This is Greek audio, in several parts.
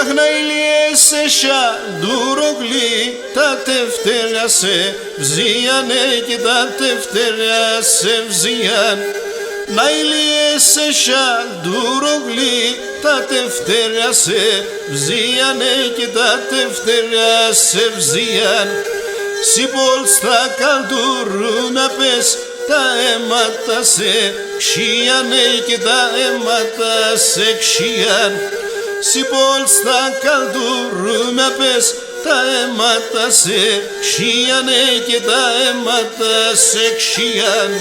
Αχναηλιέσαι σαν ντουρογλή, τα τευτέρια σε βζίανε και τα τευτέρια σε βζίαν. Ναηλιέσαι σαν ντουρογλή, τα τευτέρια σε βζίανε και τα τευτέρια σε βζίαν. Σιπόλ στα καλτούρου να πες, τα αίματα σε ξίανε και τα αίματα σε ξίαν. Σιπόλ στα καλτούρου να πες, τα αίματα σε ξίανε και τα αίματα σε ξίαν.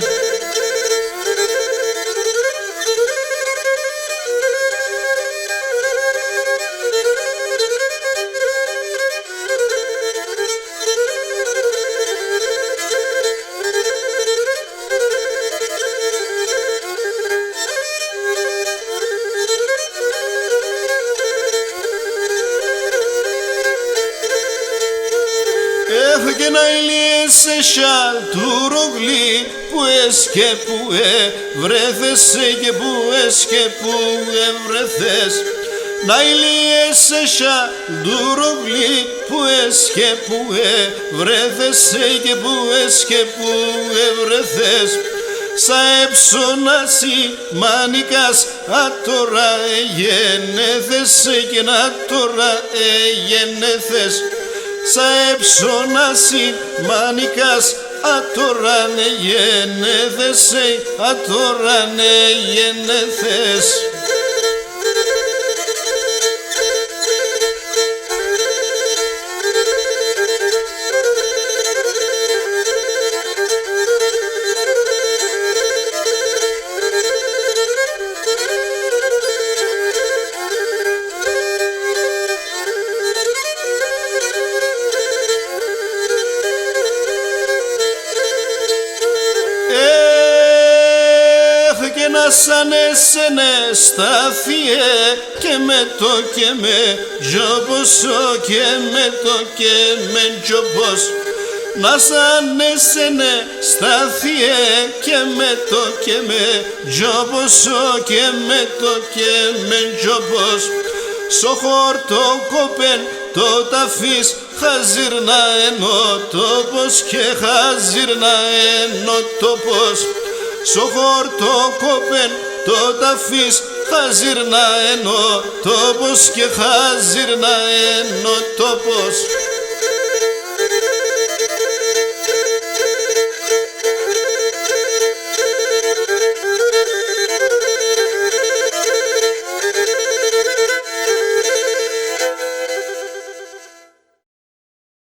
Και να ηλιέσαι σαν τουρογλή, που ες και που βρέθεσαι και που ες και που βρεθές. Να ηλιέσαι σαν τουρογλή, που ες και που βρέθεσαι και που ες και που βρεθές. Σα έψωνασι μανικάς, α τώρα εγενέθεσαι και να τώρα εγενέθες. Σα έψωνασι μανικάς, α τώρα εγενέθεσαι, α τώρα εγενέθες. Να σαν εσένε σταθιέ, και με το και με τζοποσό, και με το και με τζοπος. Να σαν εσένε σταθιέ, και με το και με τζοποσό, και με το και με τζοπος. Σο χόρτο κοπέν το ταφής, χαζίρνα ενώ τόπος και χαζίρνα ενώ τόπος. Σο χόρτο κοπέν το ταφής, χαζίρνα ενώ τόπος και χαζίρνα ενώ τόπος.